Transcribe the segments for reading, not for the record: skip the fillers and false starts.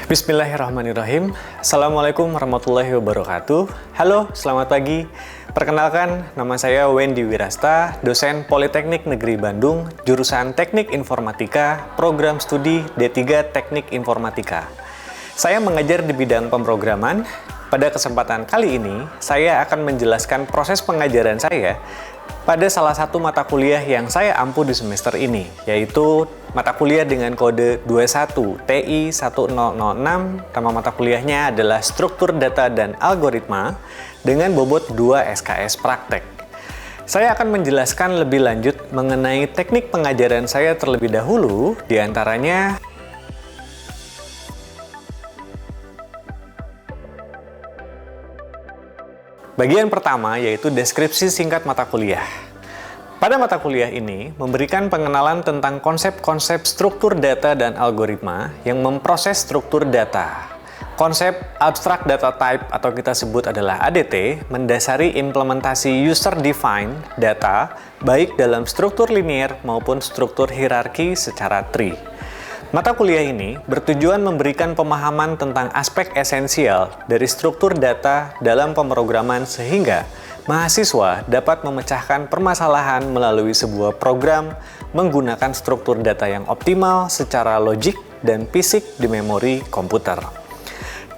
Bismillahirrahmanirrahim. Assalamualaikum warahmatullahi wabarakatuh. Halo, selamat pagi. Perkenalkan, nama saya Wendy Wirasta, dosen Politeknik Negeri Bandung, jurusan Teknik Informatika, program studi D3 Teknik Informatika. Saya mengajar di bidang pemrograman. Pada kesempatan kali ini, saya akan menjelaskan proses pengajaran saya pada salah satu mata kuliah yang saya ampu di semester ini, yaitu mata kuliah dengan kode 21 TI 1006. Nama mata kuliahnya adalah Struktur Data dan Algoritma dengan bobot 2 SKS praktek. Saya akan menjelaskan lebih lanjut mengenai teknik pengajaran saya terlebih dahulu, diantaranya bagian pertama yaitu deskripsi singkat mata kuliah. Pada mata kuliah ini memberikan pengenalan tentang konsep-konsep struktur data dan algoritma yang memproses struktur data. Konsep Abstract Data Type atau kita sebut adalah ADT mendasari implementasi user-defined data baik dalam struktur linear maupun struktur hierarki secara tree. Mata kuliah ini bertujuan memberikan pemahaman tentang aspek esensial dari struktur data dalam pemrograman sehingga mahasiswa dapat memecahkan permasalahan melalui sebuah program menggunakan struktur data yang optimal secara logik dan fisik di memori komputer.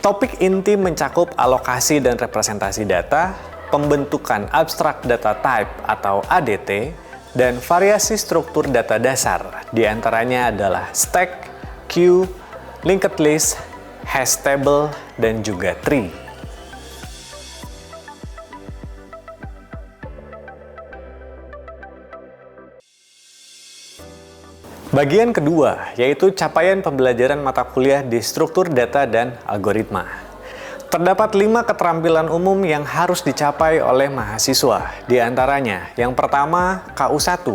Topik inti mencakup alokasi dan representasi data, pembentukan abstract data type atau ADT, dan variasi struktur data dasar, diantaranya adalah stack, queue, linked list, hash table, dan juga tree. Bagian kedua, yaitu capaian pembelajaran mata kuliah di struktur data dan algoritma. Terdapat 5 keterampilan umum yang harus dicapai oleh mahasiswa. Di antaranya, yang pertama, KU1,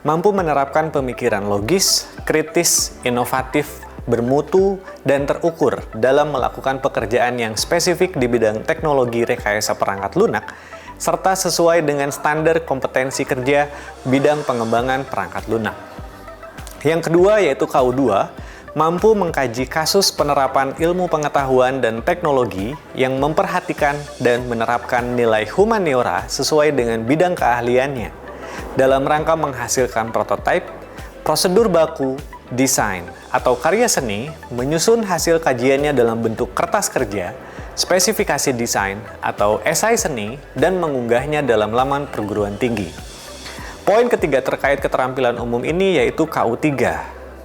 mampu menerapkan pemikiran logis, kritis, inovatif, bermutu, dan terukur dalam melakukan pekerjaan yang spesifik di bidang teknologi rekayasa perangkat lunak, serta sesuai dengan standar kompetensi kerja bidang pengembangan perangkat lunak. Yang kedua, yaitu KU2, mampu mengkaji kasus penerapan ilmu pengetahuan dan teknologi yang memperhatikan dan menerapkan nilai humaniora sesuai dengan bidang keahliannya dalam rangka menghasilkan prototipe, prosedur baku, desain, atau karya seni, menyusun hasil kajiannya dalam bentuk kertas kerja, spesifikasi desain, atau esai seni, dan mengunggahnya dalam laman perguruan tinggi. Poin ketiga terkait keterampilan umum ini yaitu KU3,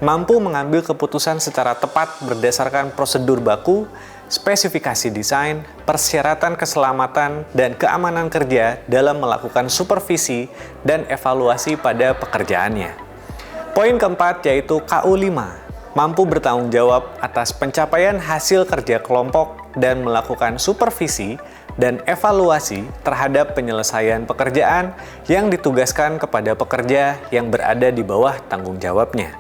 mampu mengambil keputusan secara tepat berdasarkan prosedur baku, spesifikasi desain, persyaratan keselamatan, dan keamanan kerja dalam melakukan supervisi dan evaluasi pada pekerjaannya. Poin keempat yaitu KU5, mampu bertanggung jawab atas pencapaian hasil kerja kelompok dan melakukan supervisi dan evaluasi terhadap penyelesaian pekerjaan yang ditugaskan kepada pekerja yang berada di bawah tanggung jawabnya.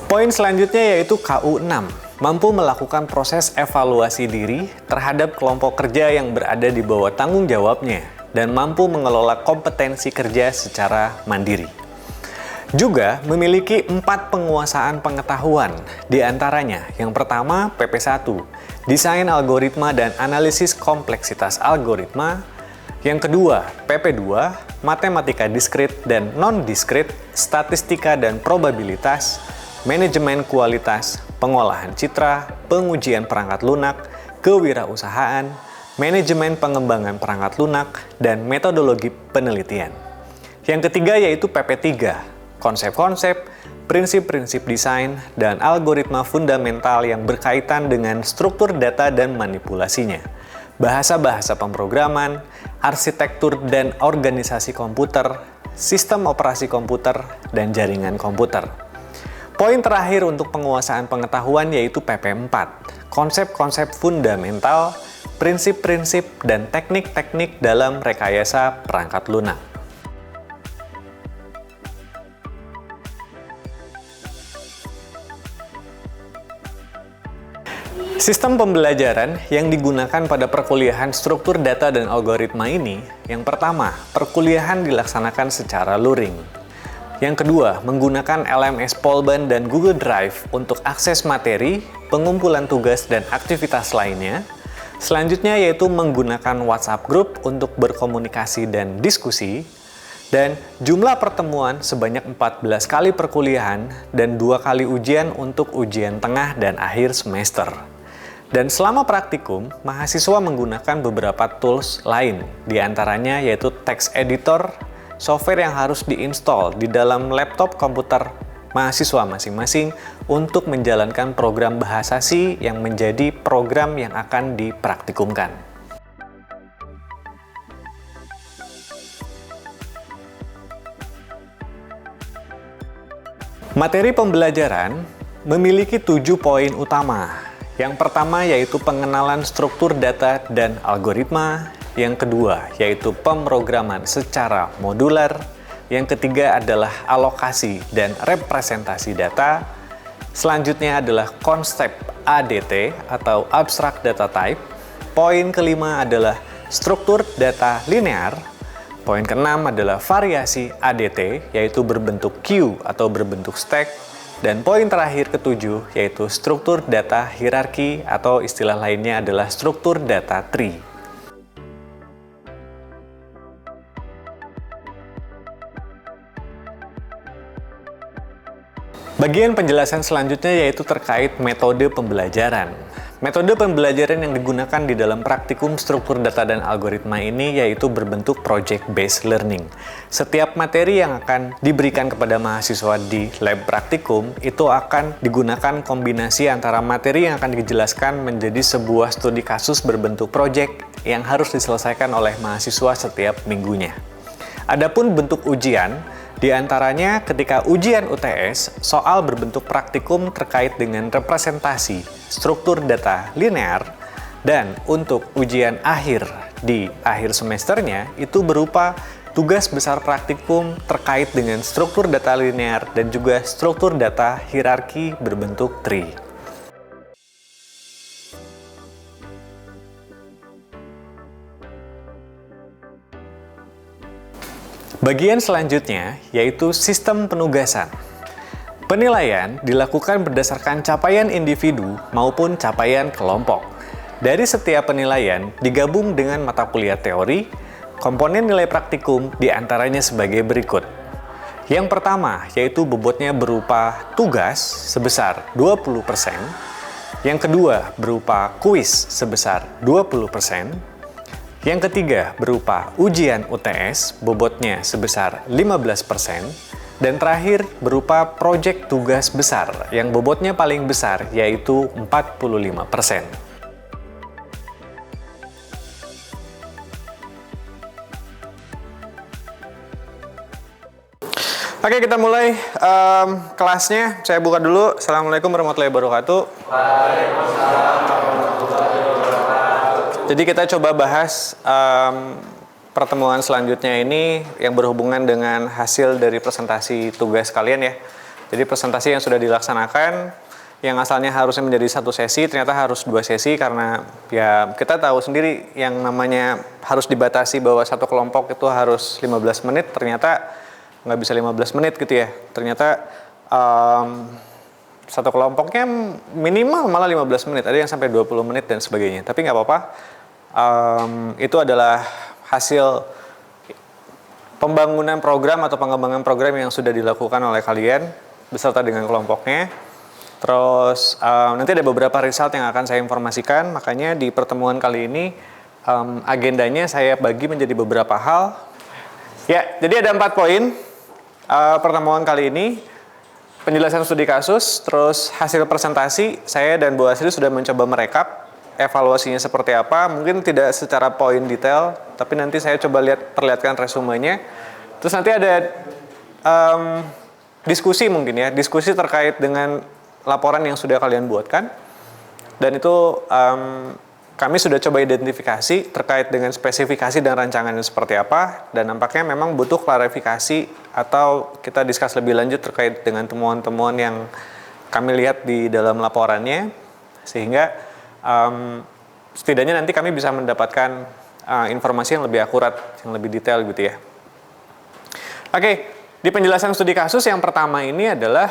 Poin selanjutnya yaitu KU6, mampu melakukan proses evaluasi diri terhadap kelompok kerja yang berada di bawah tanggung jawabnya dan mampu mengelola kompetensi kerja secara mandiri. Juga memiliki 4 penguasaan pengetahuan, diantaranya yang pertama PP1, desain algoritma dan analisis kompleksitas algoritma. Yang kedua, PP2, matematika diskrit dan non-diskrit, statistika dan probabilitas, manajemen kualitas, pengolahan citra, pengujian perangkat lunak, kewirausahaan, manajemen pengembangan perangkat lunak, dan metodologi penelitian. Yang ketiga yaitu PP3, konsep-konsep, prinsip-prinsip desain, dan algoritma fundamental yang berkaitan dengan struktur data dan manipulasinya, bahasa-bahasa pemrograman, arsitektur dan organisasi komputer, sistem operasi komputer, dan jaringan komputer. Poin terakhir untuk penguasaan pengetahuan yaitu PP4, konsep-konsep fundamental, prinsip-prinsip, dan teknik-teknik dalam rekayasa perangkat lunak. Sistem pembelajaran yang digunakan pada perkuliahan struktur data dan algoritma ini, yang pertama, perkuliahan dilaksanakan secara luring. Yang kedua, menggunakan LMS Polban dan Google Drive untuk akses materi, pengumpulan tugas, dan aktivitas lainnya. Selanjutnya yaitu menggunakan WhatsApp Group untuk berkomunikasi dan diskusi. Dan jumlah pertemuan sebanyak 14 kali perkuliahan dan 2 kali ujian untuk ujian tengah dan akhir semester. Dan selama praktikum, mahasiswa menggunakan beberapa tools lain, diantaranya yaitu text editor, software yang harus diinstal di dalam laptop komputer mahasiswa masing-masing untuk menjalankan program bahasa C yang menjadi program yang akan dipraktikumkan. Materi pembelajaran memiliki 7 poin utama. Yang pertama yaitu pengenalan struktur data dan algoritma. Yang kedua yaitu pemrograman secara modular. Yang ketiga adalah alokasi dan representasi data. Selanjutnya adalah konsep ADT atau Abstract Data Type. Poin kelima adalah struktur data linear. Poin keenam adalah variasi ADT, yaitu berbentuk queue atau berbentuk stack. Dan poin terakhir ketujuh yaitu struktur data hierarki atau istilah lainnya adalah struktur data tree. Bagian penjelasan selanjutnya yaitu terkait metode pembelajaran. Metode pembelajaran yang digunakan di dalam praktikum struktur data dan algoritma ini yaitu berbentuk project-based learning. Setiap materi yang akan diberikan kepada mahasiswa di lab praktikum itu akan digunakan kombinasi antara materi yang akan dijelaskan menjadi sebuah studi kasus berbentuk project yang harus diselesaikan oleh mahasiswa setiap minggunya. Adapun bentuk ujian, di antaranya ketika ujian UTS, soal berbentuk praktikum terkait dengan representasi struktur data linear, dan untuk ujian akhir di akhir semesternya itu berupa tugas besar praktikum terkait dengan struktur data linear dan juga struktur data hierarki berbentuk tree. Bagian selanjutnya yaitu sistem penugasan. Penilaian dilakukan berdasarkan capaian individu maupun capaian kelompok. Dari setiap penilaian digabung dengan mata kuliah teori, komponen nilai praktikum diantaranya sebagai berikut. Yang pertama yaitu bobotnya berupa tugas sebesar 20%. Yang kedua berupa kuis sebesar 20%. Yang ketiga berupa ujian UTS, bobotnya sebesar 15%. Dan terakhir berupa proyek tugas besar, yang bobotnya paling besar, yaitu 45%. Oke, kita mulai kelasnya. Saya buka dulu. Assalamualaikum warahmatullahi wabarakatuh. Waalaikumsalam warahmatullahi wabarakatuh. Jadi kita coba bahas pertemuan selanjutnya ini yang berhubungan dengan hasil dari presentasi tugas kalian ya. Jadi presentasi yang sudah dilaksanakan, yang asalnya harusnya menjadi satu sesi, ternyata harus 2 sesi karena ya kita tahu sendiri yang namanya harus dibatasi bahwa satu kelompok itu harus 15 menit, ternyata nggak bisa 15 menit gitu ya. Ternyata satu kelompoknya minimal malah 15 menit, ada yang sampai 20 menit dan sebagainya. Tapi nggak apa-apa, itu adalah hasil pembangunan program atau pengembangan program yang sudah dilakukan oleh kalian beserta dengan kelompoknya. Terus nanti ada beberapa result yang akan saya informasikan, makanya di pertemuan kali ini agendanya saya bagi menjadi beberapa hal. Ya, jadi ada 4 poin pertemuan kali ini. Penjelasan studi kasus, terus hasil presentasi, saya dan Bu Asri sudah mencoba merekap evaluasinya seperti apa, mungkin tidak secara poin detail, tapi nanti saya coba perlihatkan resumenya. Terus nanti ada diskusi mungkin ya, diskusi terkait dengan laporan yang sudah kalian buatkan. Dan itu kami sudah coba identifikasi terkait dengan spesifikasi dan rancangannya seperti apa, dan nampaknya memang butuh klarifikasi atau kita diskus lebih lanjut terkait dengan temuan-temuan yang kami lihat di dalam laporannya, sehingga setidaknya nanti kami bisa mendapatkan informasi yang lebih akurat, yang lebih detail gitu ya. Oke, Di penjelasan studi kasus yang pertama ini adalah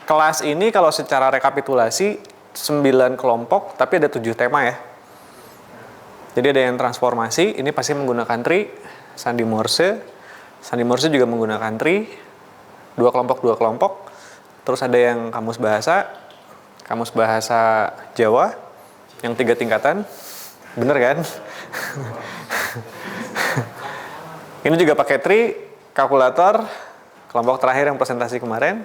kelas ini kalau secara rekapitulasi 9 kelompok tapi ada 7 tema ya. Jadi ada yang transformasi, ini pasti menggunakan tree, sandi Morse. Sandi Morse juga menggunakan tree, 2 kelompok. Terus ada yang kamus bahasa Jawa, yang 3 tingkatan. Bener kan? Ini juga pakai tree, kalkulator, kelompok terakhir yang presentasi kemarin.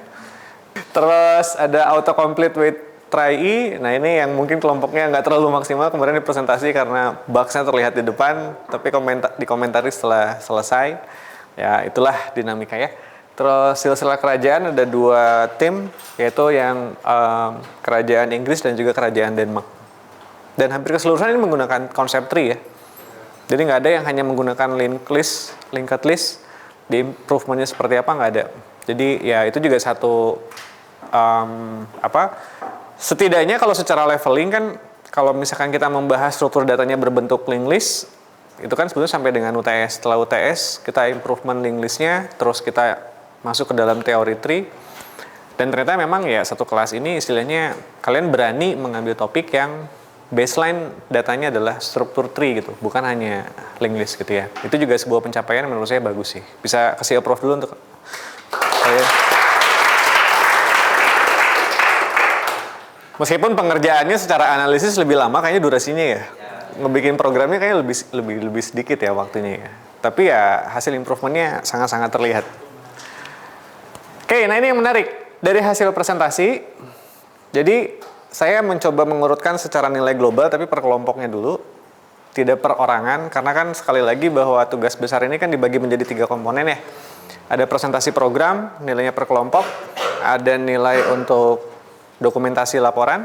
Terus ada autocomplete with try E. Nah ini yang mungkin kelompoknya nggak terlalu maksimal kemarin di presentasi karena bugs-nya terlihat di depan, tapi dikomentari setelah selesai. Ya itulah dinamika ya. Terus silsilah kerajaan ada 2 tim, yaitu yang kerajaan Inggris dan juga kerajaan Denmark. Dan hampir keseluruhan ini menggunakan konsep tree ya. Jadi nggak ada yang hanya menggunakan linked list, di improvementnya seperti apa nggak ada. Jadi ya itu juga satu setidaknya kalau secara leveling kan kalau misalkan kita membahas struktur datanya berbentuk linked list itu kan sebetulnya sampai dengan UTS. Setelah UTS kita improvement linked listnya, terus kita masuk ke dalam teori tree. Dan ternyata memang ya satu kelas ini istilahnya kalian berani mengambil topik yang baseline datanya adalah struktur tree gitu, bukan hanya linked list gitu ya. Itu juga sebuah pencapaian menurut saya bagus sih. Bisa kasih approve dulu untuk kalian. Meskipun pengerjaannya secara analisis lebih lama kayaknya durasinya ya. Ngebikin programnya kayaknya lebih sedikit ya waktunya ya. Tapi ya hasil improvementnya sangat-sangat terlihat. Oke, nah ini yang menarik. Dari hasil presentasi, jadi saya mencoba mengurutkan secara nilai global tapi per kelompoknya dulu. Tidak per orangan, karena kan sekali lagi bahwa tugas besar ini kan dibagi menjadi 3 komponen ya. Ada presentasi program, nilainya per kelompok. Ada nilai untuk dokumentasi laporan.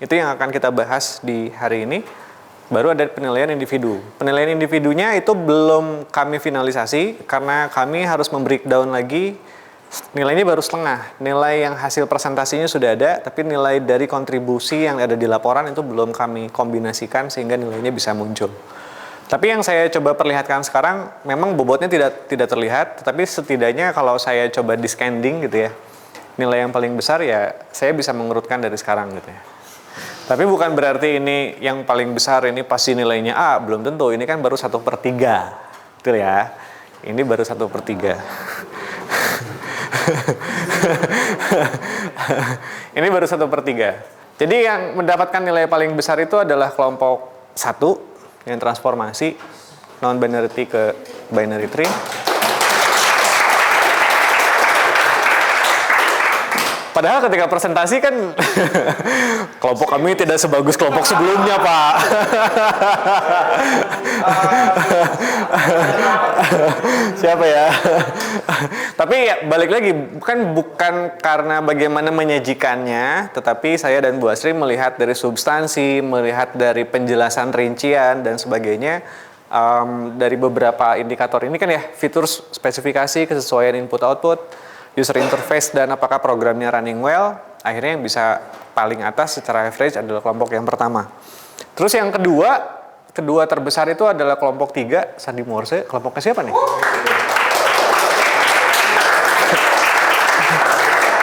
Itu yang akan kita bahas di hari ini. Baru ada penilaian individu. Penilaian individunya itu belum kami finalisasi karena kami harus membreakdown lagi. Nilainya baru setengah. Nilai yang hasil presentasinya sudah ada, tapi nilai dari kontribusi yang ada di laporan itu belum kami kombinasikan sehingga nilainya bisa muncul. Tapi yang saya coba perlihatkan sekarang memang bobotnya tidak terlihat, tetapi setidaknya kalau saya coba di scanning gitu ya, nilai yang paling besar ya saya bisa mengurutkan dari sekarang gitu ya. Tapi bukan berarti ini yang paling besar ini pasti nilainya A, belum tentu. Ini kan baru 1/3, betul ya. Ini baru 1/3. Ini baru 1/3. Jadi yang mendapatkan nilai paling besar itu adalah kelompok 1 yang transformasi non-binary tree ke binary tree. Padahal ketika presentasi kan kelompok kami tidak sebagus kelompok sebelumnya, Pak. Siapa ya? Tapi ya balik lagi, bukan karena bagaimana menyajikannya, tetapi saya dan Bu Asri melihat dari substansi, melihat dari penjelasan rincian dan sebagainya, dari beberapa indikator ini kan ya, fitur spesifikasi, kesesuaian input-output, user interface, dan apakah programnya running well, akhirnya yang bisa paling atas secara average adalah kelompok yang pertama. Terus yang kedua terbesar itu adalah kelompok 3, sandi Morse. Kelompoknya siapa nih?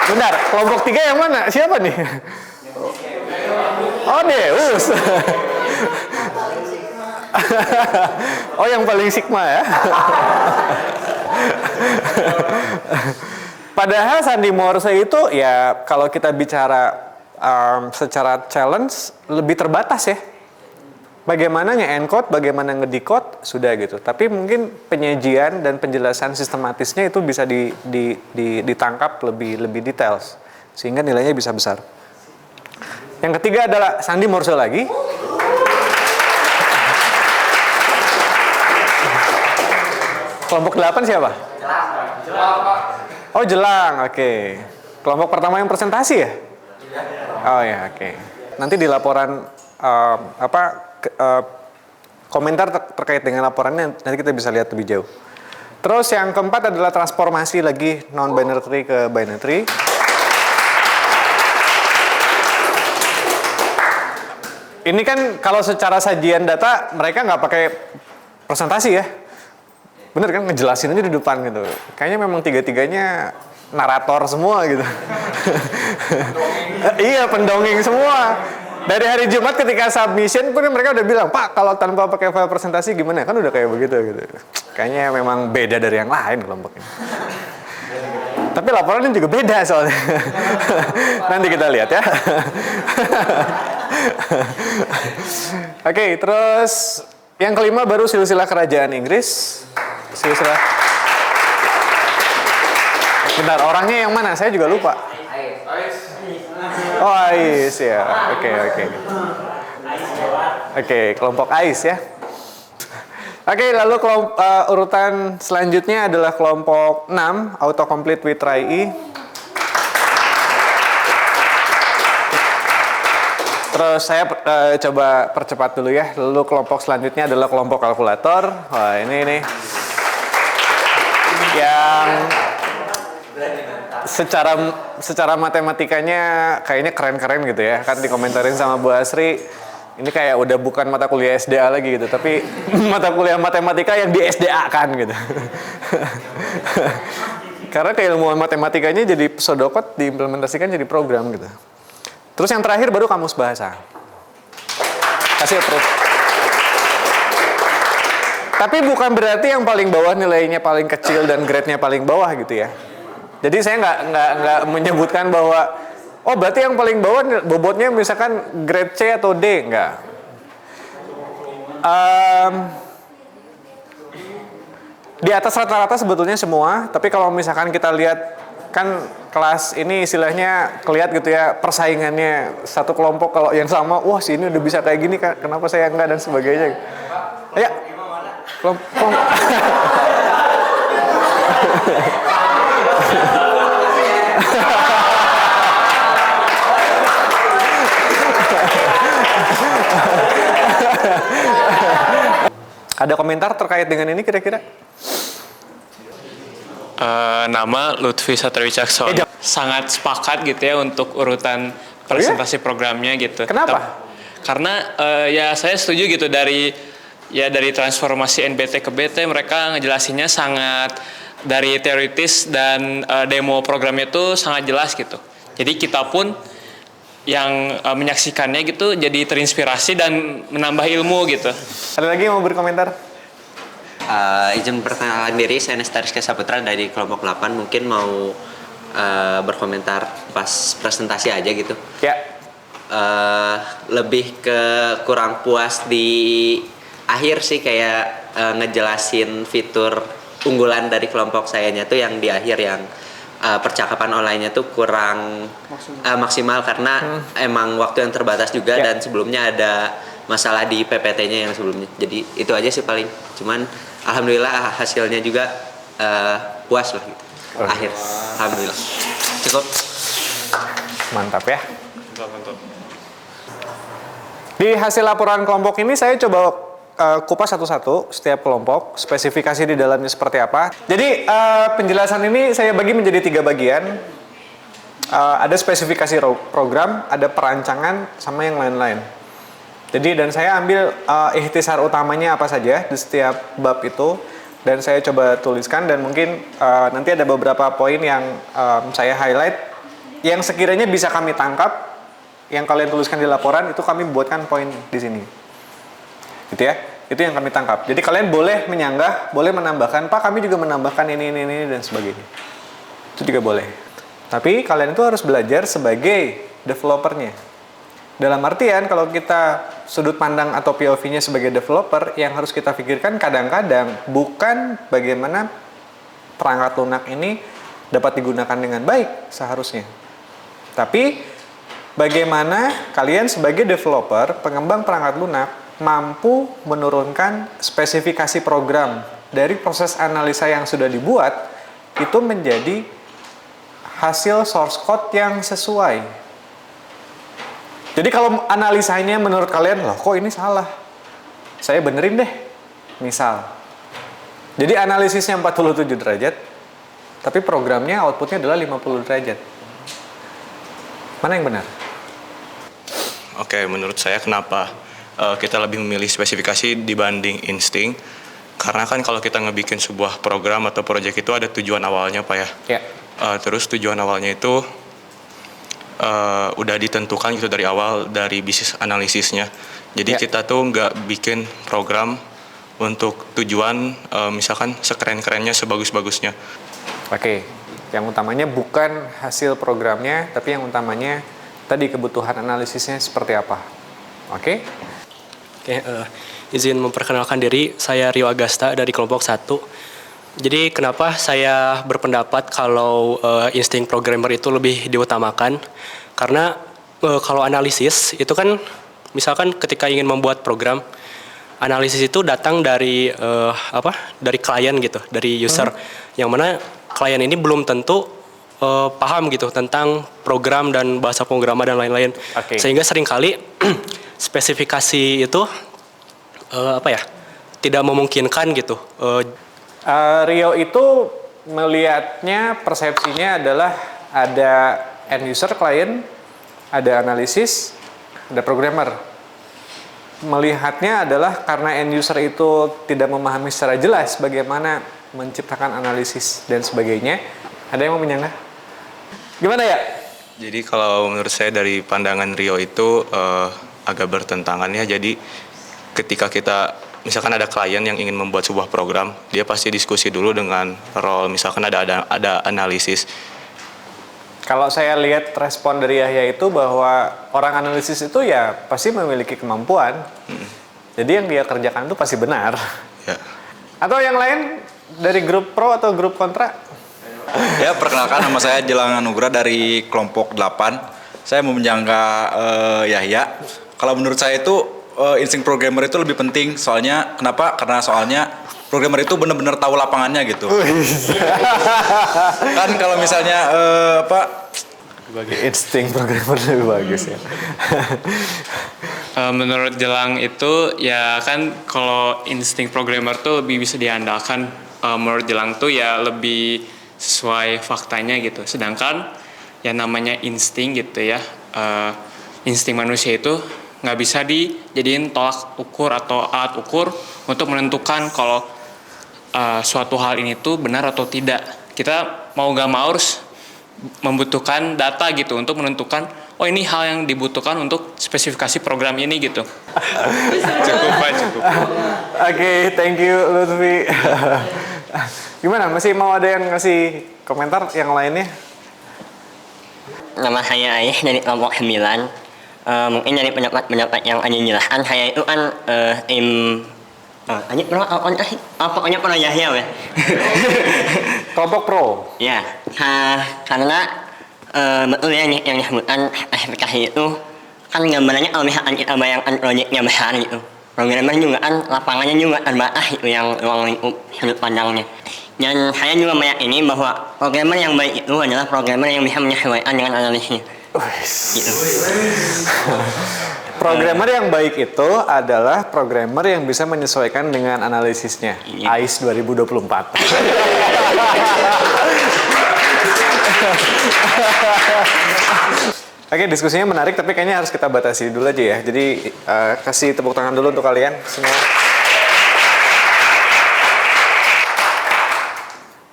Bentar, kelompok 3 yang mana? Siapa nih? Oh, Deus. Oh, yang paling sigma ya. Padahal sandi Morse itu ya kalau kita bicara secara challenge lebih terbatas ya. Bagaimana nge-encode, bagaimana nge-decode, sudah gitu. Tapi mungkin penyajian dan penjelasan sistematisnya itu bisa ditangkap lebih details. Sehingga nilainya bisa besar. Yang ketiga adalah sandi Morse lagi. Kelompok 8 siapa? Oh, Jelang, oke. Kelompok pertama yang presentasi ya? Oh ya, oke. Nanti di laporan komentar terkait dengan laporannya nanti kita bisa lihat lebih jauh. Terus yang keempat adalah transformasi lagi non-binary tree ke binary tree. Ini kan kalau secara sajian data mereka nggak pakai presentasi ya. Bener kan, ngejelasin aja di depan gitu. Kayaknya memang tiga-tiganya narator semua gitu. Iya, pendongeng semua. Dari hari Jumat ketika submission pun mereka udah bilang, Pak, kalau tanpa pakai file presentasi gimana? Kan udah kayak begitu gitu. Kayaknya memang beda dari yang lain kelompoknya. Tapi laporannya juga beda soalnya. Nanti kita lihat ya. Oke, terus yang kelima baru silsilah kerajaan Inggris. Silsilah. Bentar, orangnya yang mana? Saya juga lupa. Oh, AIS ya. Oke, kelompok AIS ya. Oke, lalu urutan selanjutnya adalah kelompok 6, autocomplete with try-e. Terus saya coba percepat dulu ya. Lalu kelompok selanjutnya adalah kelompok kalkulator. Wah, ini nih. Yang secara matematikanya kayaknya keren-keren gitu ya. Kan dikomentarin sama Bu Asri, ini kayak udah bukan mata kuliah SDA lagi gitu, tapi mata kuliah matematika yang di SDA kan gitu. Karena keilmuan matematikanya jadi pseudocode diimplementasikan jadi program gitu. Terus yang terakhir baru kamus bahasa. Kasih approve. Tapi bukan berarti yang paling bawah nilainya paling kecil dan grade-nya paling bawah gitu ya. Jadi saya nggak menyebutkan bahwa oh berarti yang paling bawah bobotnya misalkan grade C atau D, nggak. Di atas rata-rata sebetulnya semua, tapi kalau misalkan kita lihat kan kelas ini istilahnya kelihatan gitu ya persaingannya satu kelompok kalau yang sama, wah si ini udah bisa kayak gini, kenapa saya enggak dan sebagainya. Ya, kelompok. Ada komentar terkait dengan ini kira-kira? Nama Lutfi Satriwicaksono. Sangat sepakat gitu ya untuk urutan presentasi programnya gitu. Kenapa? Karena ya saya setuju gitu dari transformasi NBT ke BT mereka ngejelasinnya sangat dari teoritis dan demo programnya itu sangat jelas gitu. Jadi kita pun yang menyaksikannya gitu jadi terinspirasi dan menambah ilmu gitu. Ada lagi yang mau berkomentar? Izin perkenalan diri, saya Nestariska Saputra dari kelompok 8. Mungkin mau berkomentar pas presentasi aja gitu. Ya. Lebih ke kurang puas di akhir sih, kayak ngejelasin fitur unggulan dari kelompok sayanya tuh yang di akhir yang percakapan online-nya tuh kurang maksimal karena emang waktu yang terbatas juga dan sebelumnya ada masalah di PPT-nya yang sebelumnya. Jadi itu aja sih paling. Cuman alhamdulillah hasilnya juga puas lah gitu. Akhir. Alhamdulillah. Cukup. Mantap ya. Mantap. Di hasil laporan kelompok ini saya coba kupas satu-satu setiap kelompok, spesifikasi di dalamnya seperti apa. Jadi penjelasan ini saya bagi menjadi 3 bagian. Ada spesifikasi program, ada perancangan, sama yang lain-lain. Jadi dan saya ambil ikhtisar utamanya apa saja di setiap bab itu dan saya coba tuliskan, dan mungkin nanti ada beberapa poin yang saya highlight yang sekiranya bisa kami tangkap, yang kalian tuliskan di laporan itu kami buatkan poin di sini. Gitu ya. Itu yang kami tangkap. Jadi kalian boleh menyanggah, boleh menambahkan, Pak kami juga menambahkan ini dan sebagainya. Itu juga boleh. Tapi kalian itu harus belajar sebagai developernya. Dalam artian kalau kita sudut pandang atau POV-nya sebagai developer, yang harus kita pikirkan kadang-kadang bukan bagaimana perangkat lunak ini dapat digunakan dengan baik seharusnya. Tapi bagaimana kalian sebagai developer, pengembang perangkat lunak, mampu menurunkan spesifikasi program dari proses analisa yang sudah dibuat itu menjadi hasil source code yang sesuai. Jadi kalau analisanya menurut kalian, loh kok ini salah, saya benerin deh. Misal, jadi analisisnya 47 derajat, tapi programnya outputnya adalah 50 derajat. Mana yang benar? Oke, menurut saya kenapa kita lebih memilih spesifikasi dibanding insting? Karena kan kalau kita ngebikin sebuah program atau proyek itu ada tujuan awalnya Pak ya. Ya. Terus tujuan awalnya itu udah ditentukan gitu dari awal dari bisnis analisisnya. Jadi kita tuh nggak bikin program untuk tujuan misalkan sekeren-kerennya, sebagus-bagusnya. Oke, yang utamanya bukan hasil programnya, tapi yang utamanya tadi kebutuhan analisisnya seperti apa. Oke? Oke, izin memperkenalkan diri, saya Rio Agasta dari kelompok 1. Jadi kenapa saya berpendapat kalau insting programmer itu lebih diutamakan? Karena kalau analisis itu kan misalkan ketika ingin membuat program, analisis itu datang dari dari klien gitu, dari user. Yang mana klien ini belum tentu paham gitu tentang program dan bahasa pemrograman dan lain-lain. Sehingga seringkali spesifikasi itu tidak memungkinkan gitu. Rio itu melihatnya, persepsinya adalah ada end user, klien, ada analisis, ada programmer. Melihatnya adalah karena end user itu tidak memahami secara jelas bagaimana menciptakan analisis dan sebagainya. Ada yang mau menyanggah? Gimana ya? Jadi kalau menurut saya dari pandangan Rio itu agak bertentangan ya. Jadi ketika kita misalkan ada klien yang ingin membuat sebuah program, dia pasti diskusi dulu dengan role, misalkan ada analisis. Kalau saya lihat respon dari Yahya itu bahwa orang analisis itu ya pasti memiliki kemampuan. Jadi yang dia kerjakan itu pasti benar. Ya. Atau yang lain dari grup pro atau grup kontra? Ya, perkenalkan nama saya Jelang Anugrah dari kelompok 8. Saya mau menjangka Yahya. Kalau menurut saya itu insting programmer itu lebih penting. Soalnya kenapa? Karena soalnya programmer itu benar-benar tahu lapangannya gitu. Kan kalau misalnya Insting programmer lebih bagus ya. Menurut Jelang itu ya kan kalau insting programmer tuh lebih bisa diandalkan. Menurut Jelang tuh ya lebih sesuai faktanya gitu. Sedangkan yang namanya insting gitu ya, insting manusia itu nggak bisa dijadiin tolak ukur atau alat ukur untuk menentukan kalau suatu hal ini tuh benar atau tidak. Kita mau nggak mau harus membutuhkan data gitu untuk menentukan oh ini hal yang dibutuhkan untuk spesifikasi program ini gitu. Cukup Pak, cukup. Oke, thank you Lutfi. Gimana? Masih mau ada yang ngasih komentar yang lainnya? Nama saya Ayah dari kelompok 9. Mungkin dari pendapat yang Anda jelaskan, saya itu kan pokoknya pernah Yahya ya. Kelompok pro. Ya, karena betul ya yang disebutkan spesifikasi itu kan gambarannya kalau misalkan kita bayangkan proyeknya besar gitu. Programmer juga kan lapangannya juga terbatas itu yang ruang lingkup sudut pandangnya. Dan saya juga meyakini bahwa programmer yang baik itu adalah programmer yang bisa menyesuaikan dengan analisisnya. Gitu. Programmer yang baik itu adalah programmer yang bisa menyesuaikan dengan analisisnya. AIS 2024. Oke, diskusinya menarik tapi kayaknya harus kita batasi dulu aja ya. Jadi kasih tepuk tangan dulu untuk kalian semua.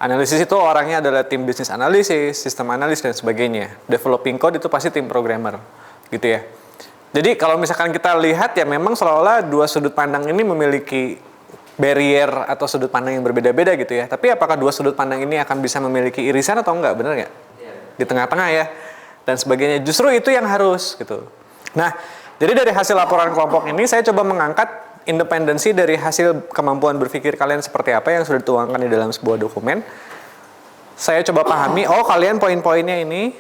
Analisis itu orangnya adalah tim bisnis analisis, sistem analis dan sebagainya. Developing code itu pasti tim programmer, gitu ya. Jadi kalau misalkan kita lihat ya memang seolah-olah dua sudut pandang ini memiliki barrier atau sudut pandang yang berbeda-beda gitu ya. Tapi apakah dua sudut pandang ini akan bisa memiliki irisan atau enggak, benar nggak? Di tengah-tengah ya dan sebagainya. Justru itu yang harus gitu. Nah, jadi dari hasil laporan kelompok ini saya coba mengangkat independensi dari hasil kemampuan berpikir kalian seperti apa yang sudah dituangkan di dalam sebuah dokumen. Saya coba pahami, oh kalian poin-poinnya ini,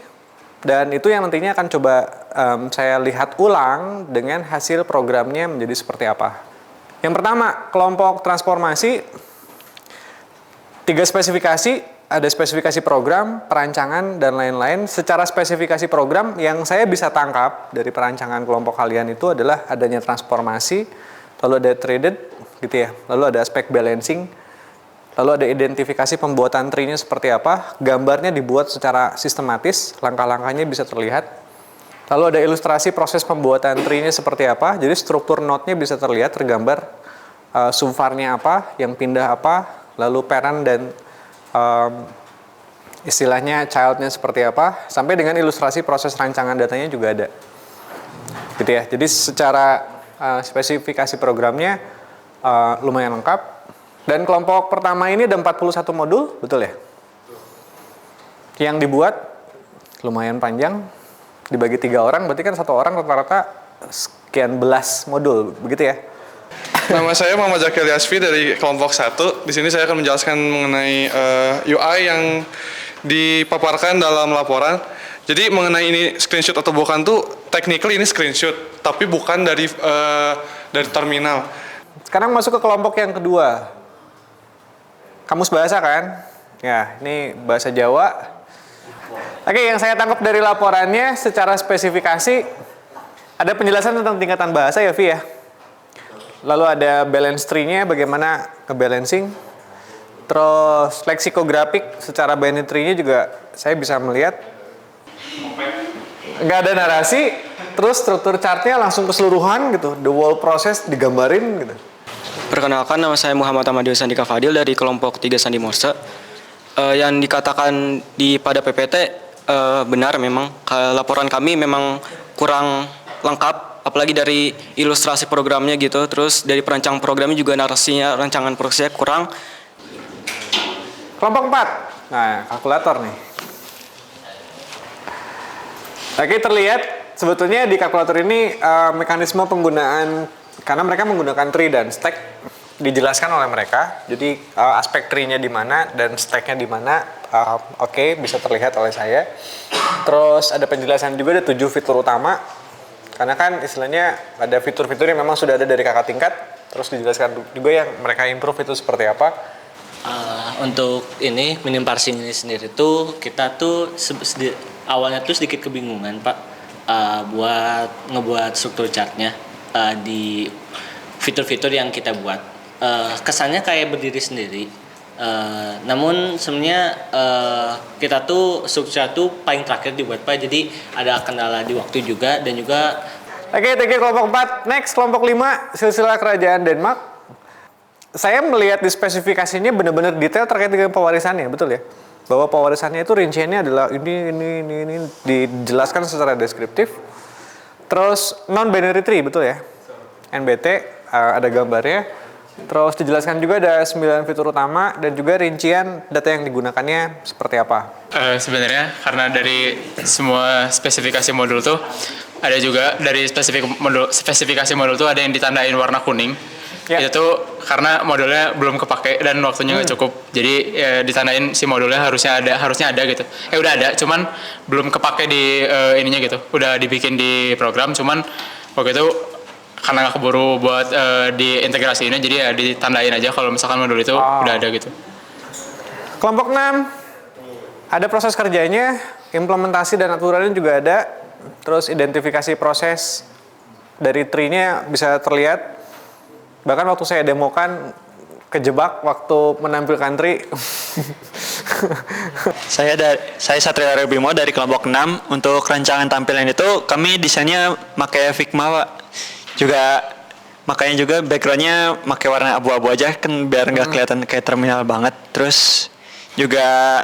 dan itu yang nantinya akan coba saya lihat ulang dengan hasil programnya menjadi seperti apa. Yang pertama, kelompok transformasi, 3 spesifikasi, ada spesifikasi program, perancangan, dan lain-lain. Secara spesifikasi program, yang saya bisa tangkap dari perancangan kelompok kalian itu adalah adanya transformasi, lalu ada threaded, gitu ya, lalu ada aspek balancing, lalu ada identifikasi pembuatan tree-nya seperti apa, gambarnya dibuat secara sistematis, langkah-langkahnya bisa terlihat, lalu ada ilustrasi proses pembuatan tree-nya seperti apa, jadi struktur node-nya bisa terlihat, tergambar, subvarnya apa, yang pindah apa, lalu parent dan istilahnya childnya seperti apa, sampai dengan ilustrasi proses rancangan datanya juga ada. Gitu ya. Jadi secara spesifikasi programnya lumayan lengkap. Dan kelompok pertama ini ada 41 modul, betul ya? Yang dibuat lumayan panjang, dibagi 3 orang, berarti kan 1 orang rata-rata sekian belas modul, begitu ya? Nama saya Muhammad Zakil Yasfi dari kelompok 1. Di sini saya akan menjelaskan mengenai UI yang dipaparkan dalam laporan. Jadi mengenai ini screenshot atau bukan tuh, technically ini screenshot, tapi bukan dari terminal. Sekarang masuk ke kelompok yang kedua. Kamus bahasa kan? Ya, ini bahasa Jawa. Oke, yang saya tangkap dari laporannya secara spesifikasi ada penjelasan tentang tingkatan bahasa ya, Vi ya. Lalu ada balance tree-nya, bagaimana nge-balancing. Terus leksikografik secara binary tree-nya juga saya bisa melihat. Nggak ada narasi, terus struktur chart-nya langsung keseluruhan gitu. The whole process digambarin gitu. Perkenalkan, nama saya Muhammad Ahmadiyah Sandika Fadil dari kelompok 3 Sandi Morse. Yang dikatakan pada PPT benar memang. Laporan kami memang kurang lengkap, apalagi dari ilustrasi programnya gitu. Terus dari perancang programnya juga narasinya, rancangan prosesnya kurang. Kelompok 4. Nah, kalkulator nih. Oke, terlihat sebetulnya di kalkulator ini mekanisme penggunaan, karena mereka menggunakan tree dan stack dijelaskan oleh mereka. Jadi aspek tree-nya di mana dan stack-nya di mana, oke, bisa terlihat oleh saya. Terus ada penjelasan juga, ada 7 fitur utama. Karena kan istilahnya ada fitur-fitur yang memang sudah ada dari kakak tingkat, terus dijelaskan juga yang mereka improve itu seperti apa. Untuk ini minim parsing ini sendiri tuh kita tuh awalnya tuh sedikit kebingungan Pak buat ngebuat struktur chartnya di fitur-fitur yang kita buat. Kesannya kayak berdiri sendiri. Namun sebenarnya kita tuh struktur chart tuh paling terakhir dibuat Pak, jadi ada kendala di waktu juga dan juga. Oke, thank you kelompok 4. Next, kelompok 5, silsilah kerajaan Denmark. Saya melihat di spesifikasinya benar-benar detail terkait dengan pewarisannya, betul ya? Bahwa pewarisannya itu rinciannya adalah ini dijelaskan secara deskriptif. Terus non-binary tree, betul ya? NBT, ada gambarnya. Terus dijelaskan juga ada 9 fitur utama dan juga rincian data yang digunakannya seperti apa. Sebenarnya karena dari semua spesifikasi modul tuh ada juga dari spesifikasi modul tuh ada yang ditandain warna kuning. Ya. Itu tuh karena modulnya belum kepake dan waktunya nggak cukup. Jadi ditandain si modulnya harusnya ada gitu. Udah ada, cuman belum kepake di ininya gitu. Udah dibikin di program, cuman waktu itu karena nggak keburu buat diintegrasiinnya, jadi ya ditandain aja kalau misalkan modul itu udah ada gitu. Kelompok 6, ada proses kerjanya, implementasi dan aturannya juga ada. Terus identifikasi proses dari tree-nya bisa terlihat. Bahkan waktu saya demokan, kejebak waktu menampilkan tree. Saya Satria Rebimo dari kelompok 6. Untuk rancangan tampilan itu kami desainnya pakai Figma Pak. Juga makanya juga backgroundnya pakai warna abu-abu aja kan biar nggak kelihatan kayak terminal banget. Terus juga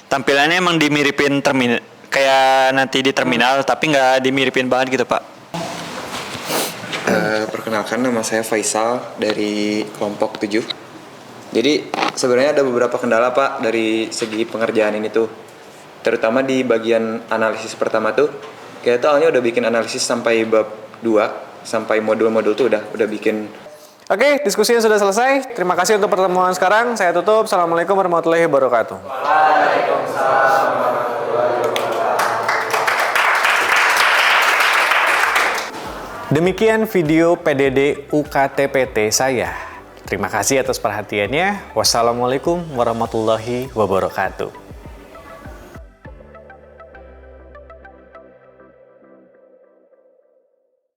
tampilannya emang dimiripin terminal kayak nanti di terminal tapi nggak dimiripin banget gitu Pak. Perkenalkan, nama saya Faisal dari kelompok 7. Jadi sebenarnya ada beberapa kendala Pak dari segi pengerjaan ini tuh. Terutama di bagian analisis pertama tuh. Kita tuh awalnya udah bikin analisis sampai bab 2, sampai modul-modul tuh udah bikin. Oke, diskusinya sudah selesai. Terima kasih untuk pertemuan sekarang. Saya tutup. Assalamualaikum warahmatullahi wabarakatuh. Waalaikumsalam warahmatullahi wabarakatuh. Demikian video PDD UKTPT saya. Terima kasih atas perhatiannya. Wassalamualaikum warahmatullahi wabarakatuh.